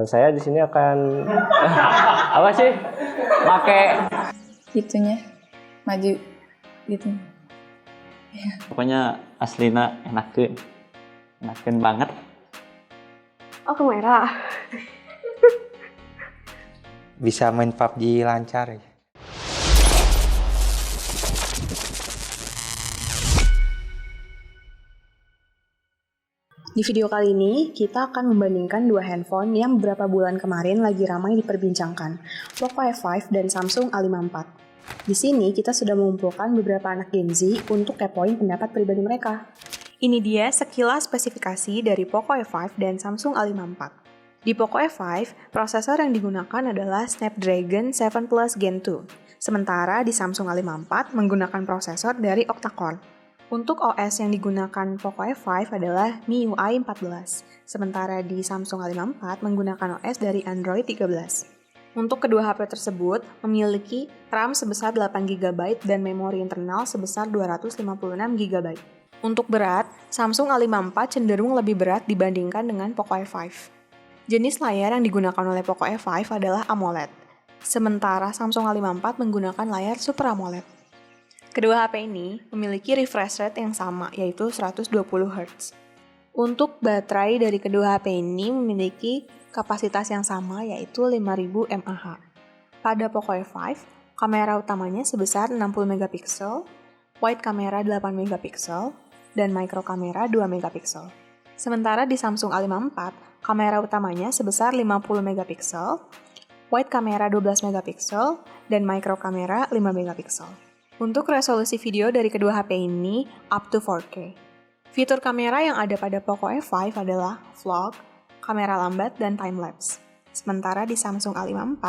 Saya di sini akan apa sih? Pakai Gitunya, maju gitu. Pokoknya aslina enakeun banget. Oh, kamera. Bisa main PUBG lancar ya. Di video kali ini, kita akan membandingkan dua handphone yang beberapa bulan kemarin lagi ramai diperbincangkan, Poco F5 dan Samsung A54. Di sini, kita sudah mengumpulkan beberapa anak Gen Z untuk kepoin pendapat pribadi mereka. Ini dia sekilas spesifikasi dari Poco F5 dan Samsung A54. Di Poco F5, prosesor yang digunakan adalah Snapdragon 7 Plus Gen 2, sementara di Samsung A54 menggunakan prosesor dari octa-core. Untuk OS yang digunakan Poco F5 adalah MIUI 14, sementara di Samsung A54 menggunakan OS dari Android 13. Untuk kedua HP tersebut memiliki RAM sebesar 8GB dan memori internal sebesar 256GB. Untuk berat, Samsung A54 cenderung lebih berat dibandingkan dengan Poco F5. Jenis layar yang digunakan oleh Poco F5 adalah AMOLED, sementara Samsung A54 menggunakan layar Super AMOLED. Kedua HP ini memiliki refresh rate yang sama, yaitu 120Hz. Untuk baterai dari kedua HP ini memiliki kapasitas yang sama, yaitu 5000 mAh. Pada Poco F5, kamera utamanya sebesar 60MP, wide kamera 8MP, dan micro kamera 2MP. Sementara di Samsung A54, kamera utamanya sebesar 50MP, wide kamera 12MP, dan micro kamera 5MP. Untuk resolusi video dari kedua HP ini up to 4K. Fitur kamera yang ada pada Poco F5 adalah vlog, kamera lambat, dan time-lapse. Sementara di Samsung A54,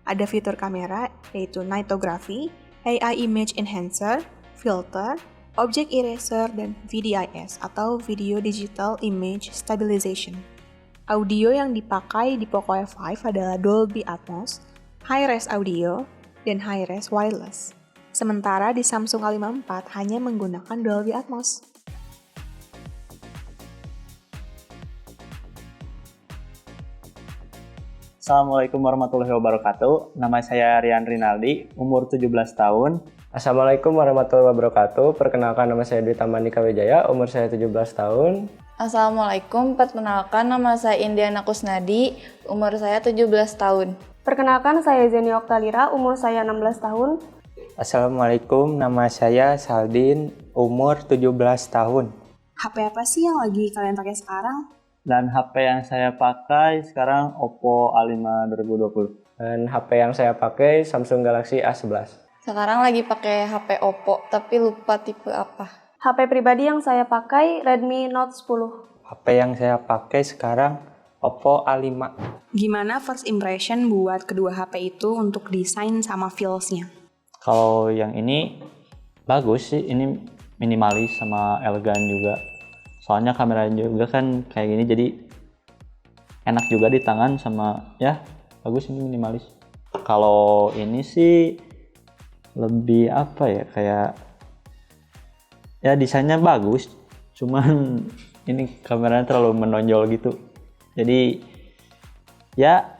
ada fitur kamera yaitu Nightography, AI Image Enhancer, Filter, Object Eraser, dan VDIS atau Video Digital Image Stabilization. Audio yang dipakai di Poco F5 adalah Dolby Atmos, Hi-Res Audio, dan Hi-Res Wireless. Sementara di Samsung A54 hanya menggunakan Dolby Atmos. Assalamualaikum warahmatullahi wabarakatuh. Nama saya Rian Rinaldi, umur 17 tahun. Assalamualaikum warahmatullahi wabarakatuh. Perkenalkan, nama saya Dwi Tamandika Wijaya, umur saya 17 tahun. Assalamualaikum, perkenalkan nama saya Indiana Kusnadi, umur saya 17 tahun. Perkenalkan, saya Zeni Oktalira, umur saya 16 tahun. Assalamualaikum, nama saya Saldin, umur 17 tahun. HP apa sih yang lagi kalian pakai sekarang? Dan HP yang saya pakai sekarang Oppo A5 2020. Dan HP yang saya pakai Samsung Galaxy A11. Sekarang lagi pakai HP Oppo, tapi lupa tipe apa. HP pribadi yang saya pakai Redmi Note 10. HP yang saya pakai sekarang Oppo A5. Gimana first impression buat kedua HP itu untuk desain sama feels-nya? Kalau yang ini bagus sih, ini minimalis sama elegan juga. Soalnya kameranya juga kan kayak gini, jadi enak juga di tangan sama ya bagus, ini minimalis. Kalau ini sih lebih apa ya, kayak ya desainnya bagus, cuman ini kameranya terlalu menonjol gitu. Jadi ya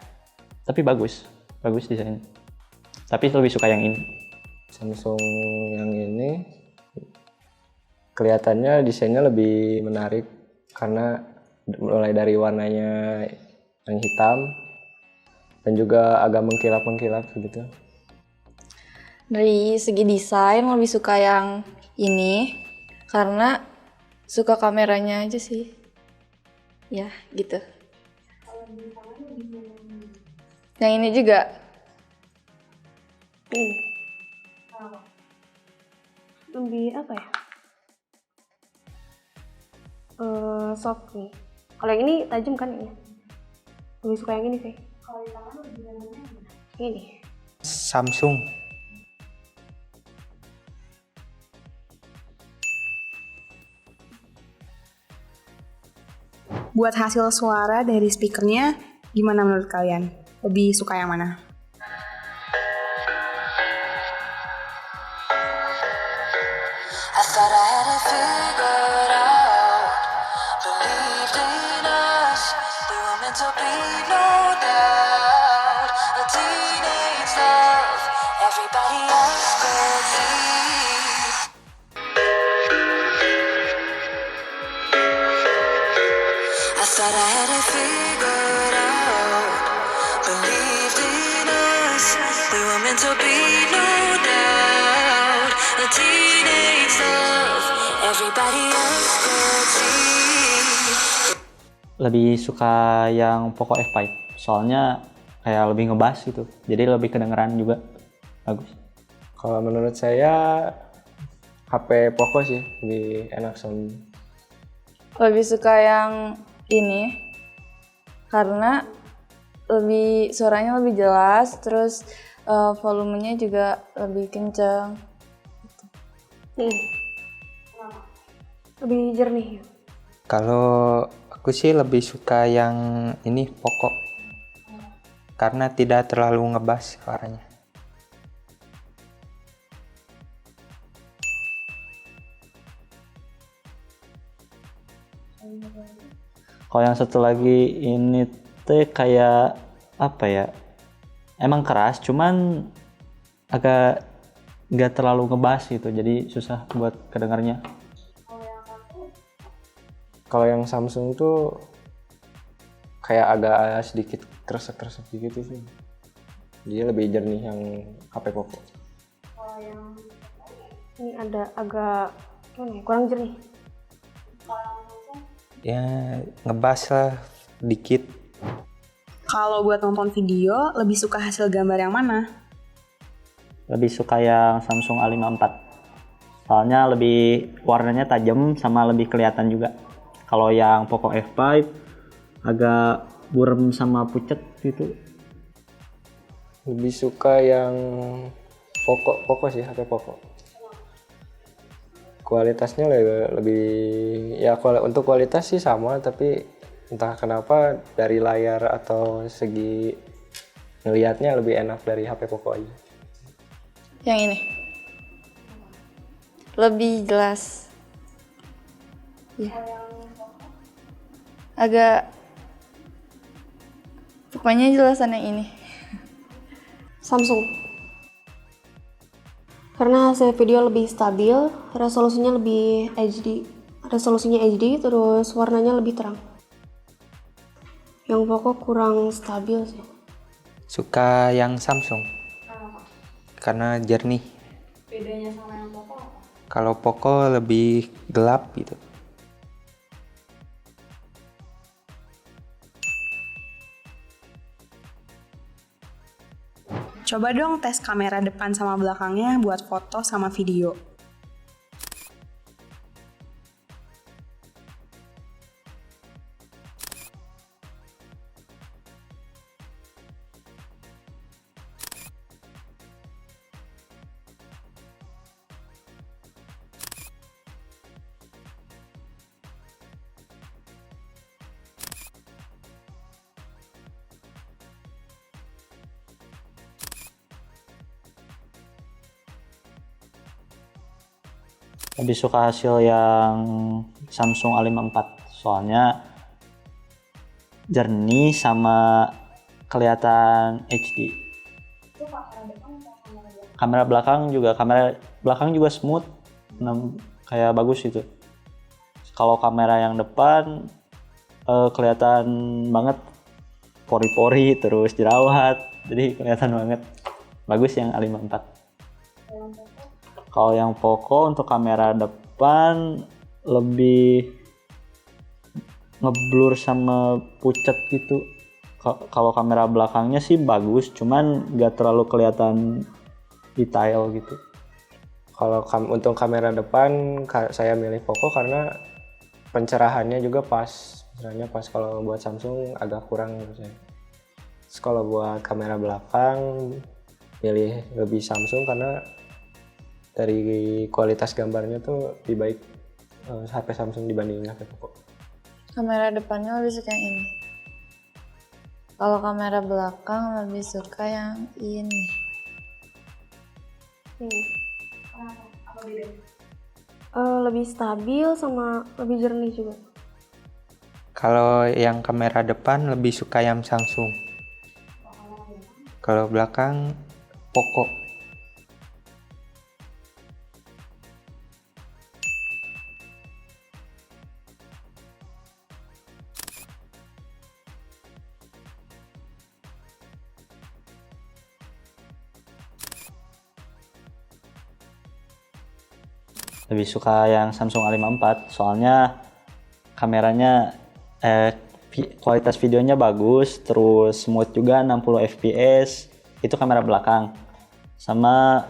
tapi bagus desainnya. Tapi lebih suka yang ini. Samsung yang ini kelihatannya desainnya lebih menarik karena mulai dari warnanya yang hitam dan juga agak mengkilap gitu. Dari segi desain lebih suka yang ini karena suka kameranya aja sih. Ya, gitu. Yang ini juga. Lebih apa ya? Soft nih. Kalau yang ini tajam kan ini. Lebih suka yang ini sih. Kalau di tangan lebih nyamannya ini. Samsung. Buat hasil suara dari speakernya, gimana menurut kalian? Lebih suka yang mana? I thought I had it figured out. Believed in us. We were meant to be be no doubt. A teenage love, everybody else could see. I thought I had it figured out. Believed in us, we were meant to be, no doubt. A teenage love, everybody else could see. Lebih suka yang Poco F5, soalnya kayak lebih ngebas gitu, jadi lebih kedengeran juga, bagus. Kalau menurut saya HP Poco sih lebih enak sound. Lebih suka yang ini karena suaranya lebih jelas, terus volumenya juga lebih kenceng. Nih, lebih jernih ya. Kalau aku sih lebih suka yang ini Poco. Karena tidak terlalu ngebas suaranya. Kalau yang satu lagi ini teh kayak apa ya? Emang keras, cuman agak nggak terlalu ngebas gitu, jadi susah buat kedengarnya. Kalau yang Samsung tuh kayak agak sedikit kresek-kresek gitu sih. Dia lebih jernih yang HP Poco. Ini ada agak gimana ya, kurang jernih. Ya ngebas lah dikit. Kalau buat nonton video, lebih suka hasil gambar yang mana? Lebih suka yang Samsung A54, soalnya lebih warnanya tajam sama lebih kelihatan juga. Kalau yang Poco F5 agak burem sama pucet gitu. Lebih suka yang Poco sih, HP Poco. Kualitasnya lebih ya, untuk kualitas sih sama, tapi entah kenapa dari layar atau segi ngelihatnya lebih enak dari HP Poco aja. Yang ini lebih jelas. Ya. Agak pokoknya jelasan yang ini. Samsung. Karena hasil video lebih stabil, resolusinya lebih HD. Resolusinya HD, terus warnanya lebih terang. Yang Poco kurang stabil sih. Suka yang Samsung. Karena jernih. Bedanya sama yang Poco apa? Kalau Poco lebih gelap gitu. Coba dong tes kamera depan sama belakangnya buat foto sama video. Lebih suka hasil yang Samsung A54, soalnya jernih sama kelihatan HD. Kamera belakang juga smooth, kayak bagus itu. Kalau kamera yang depan kelihatan banget pori-pori terus jerawat, jadi kelihatan banget. Bagus yang A54. Kalau yang Poco untuk kamera depan lebih ngeblur sama pucat gitu. Kalau kamera belakangnya sih bagus, cuman nggak terlalu kelihatan detail gitu. Kalau untuk kamera depan saya milih Poco karena pencerahannya juga pas. Misalnya pas, kalau buat Samsung agak kurang menurut saya. Terus kalau buat kamera belakang milih lebih Samsung karena dari kualitas gambarnya tuh lebih baik HP Samsung dibanding HP Poco. Kamera depannya lebih suka yang ini. Kalau kamera belakang lebih suka yang ini. Ini. Apa bedanya? Lebih stabil sama lebih jernih juga. Kalau yang kamera depan lebih suka yang Samsung. Kalau belakang Poco. Lebih suka yang Samsung A54 soalnya kameranya kualitas videonya bagus, terus smooth juga 60 fps. Itu kamera belakang. Sama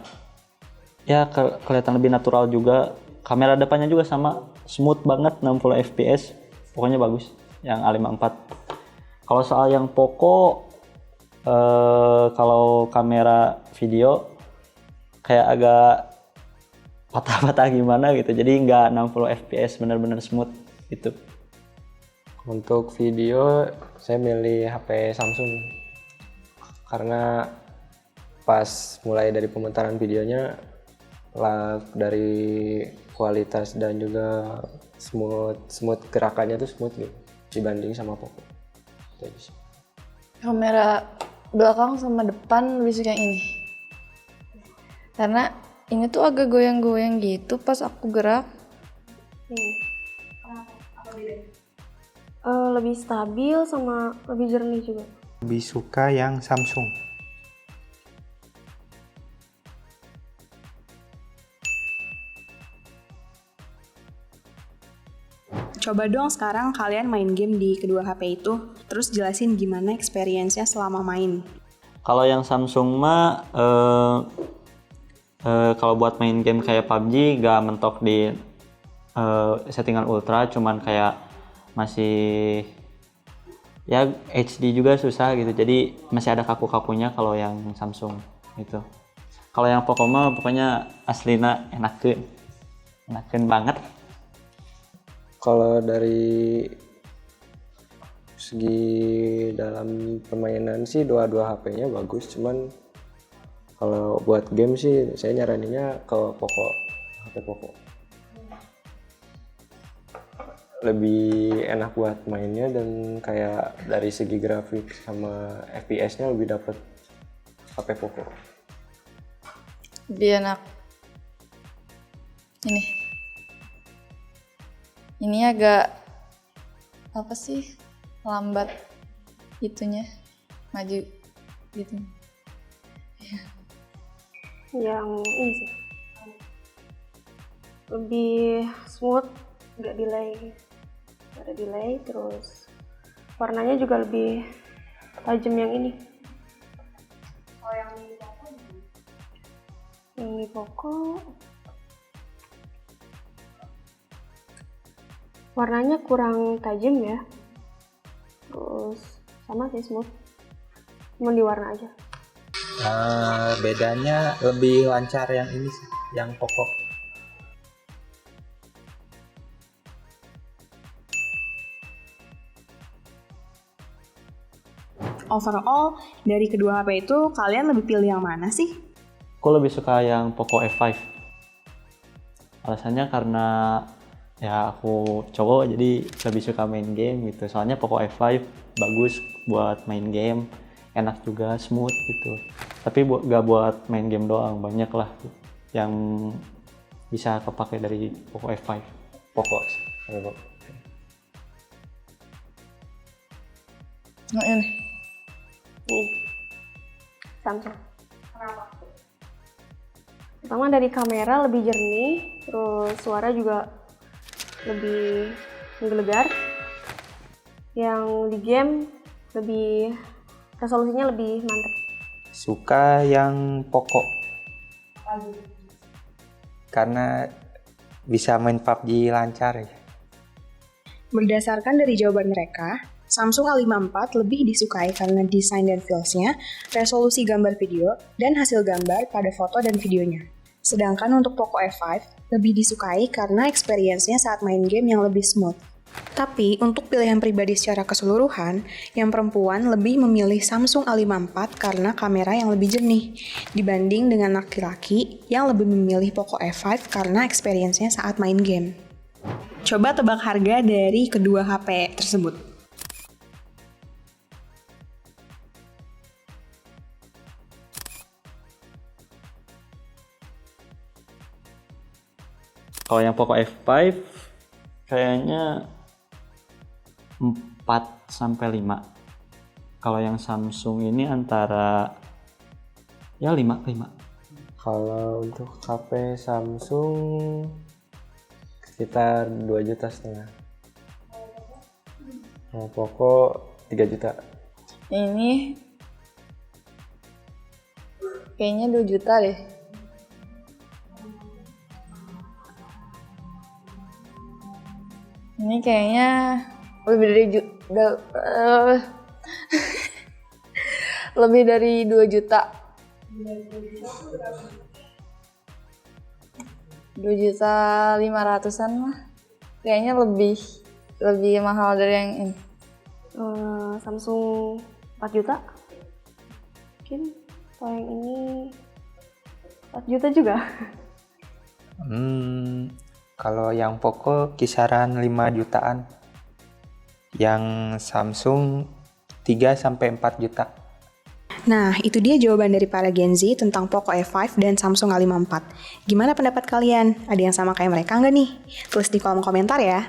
ya kelihatan lebih natural juga. Kamera depannya juga sama, smooth banget 60 fps. Pokoknya bagus yang A54. Kalau soal yang Poco kalau kamera video kayak agak patah-patah gimana gitu, jadi nggak 60 fps, bener-bener smooth gitu. Untuk video saya milih HP Samsung karena pas mulai dari pemutaran videonya dari kualitas dan juga smooth gerakannya tuh smooth gitu dibanding sama Poco. Kamera belakang sama depan lebih suka yang ini. Karena ini tuh agak goyang-goyang gitu pas aku gerak. Lebih stabil sama lebih jernih juga. Lebih suka yang Samsung. Coba dong sekarang kalian main game di kedua HP itu, terus jelasin gimana experience-nya selama main. Kalau yang Samsung mah kalau buat main game kayak PUBG gak mentok di settingan ultra, cuman kayak masih ya HD juga susah gitu, jadi masih ada kaku-kakunya kalau yang Samsung gitu. Kalau yang Poco mah pokoknya aslina enakeun banget. Kalau dari segi dalam permainan sih dua-dua HP-nya bagus, cuman kalau buat game sih saya nyaraninnya ke Poco, HP Poco. Lebih enak buat mainnya dan kayak dari segi grafik sama FPS-nya lebih dapet HP Poco. Lebih enak. Ini agak apa sih, lambat gitunya, maju gitu. Yang ini sih lebih smooth, nggak ada delay, terus warnanya juga lebih tajam yang ini. Oh, yang ini Poco warnanya kurang tajam ya, terus sama sih smooth, cuma di warna aja. Bedanya lebih lancar yang ini sih, yang Poco. Overall, dari kedua HP itu kalian lebih pilih yang mana sih? Aku lebih suka yang Poco F5. Alasannya karena ya aku cowok jadi lebih suka main game gitu. Soalnya Poco F5 bagus buat main game, enak juga, smooth gitu. Tapi gak buat main game doang, banyak lah yang bisa kepake dari Poco F5. Poco. Nah, ini. Samsung. Kenapa? Pertama dari kamera lebih jernih, terus suara juga lebih menggelegar. Yang di game lebih resolusinya lebih mantap. Suka yang Poco. Karena bisa main PUBG lancar ya. Berdasarkan dari jawaban mereka, Samsung A54 lebih disukai karena desain dan feels-nya, resolusi gambar video, dan hasil gambar pada foto dan videonya. Sedangkan untuk Poco F5 lebih disukai karena experience-nya saat main game yang lebih smooth. Tapi untuk pilihan pribadi secara keseluruhan, yang perempuan lebih memilih Samsung A54 karena kamera yang lebih jernih, dibanding dengan laki-laki yang lebih memilih Poco F5 karena experience-nya saat main game. Coba tebak harga dari kedua HP tersebut. Kalau yang Poco F5 kayaknya 4 sampai 5. Kalau yang Samsung ini antara ya 5 ke 5. Kalau untuk HP Samsung sekitar 2,5 juta. Kalau Poco 3 juta. Ini kayaknya 2 juta deh. Ini kayaknya lebih dari lebih dari 2 juta. 2.500.000-an mah. Kayaknya lebih mahal dari yang ini. Samsung 4 juta mungkin. Kalau yang ini 4 juta juga. Kalau yang Poco kisaran 5 jutaan. Yang Samsung 3 sampai 4 juta. Nah, itu dia jawaban dari para Gen Z tentang Poco F5 dan Samsung A54. Gimana pendapat kalian? Ada yang sama kayak mereka nggak nih? Tulis di kolom komentar ya.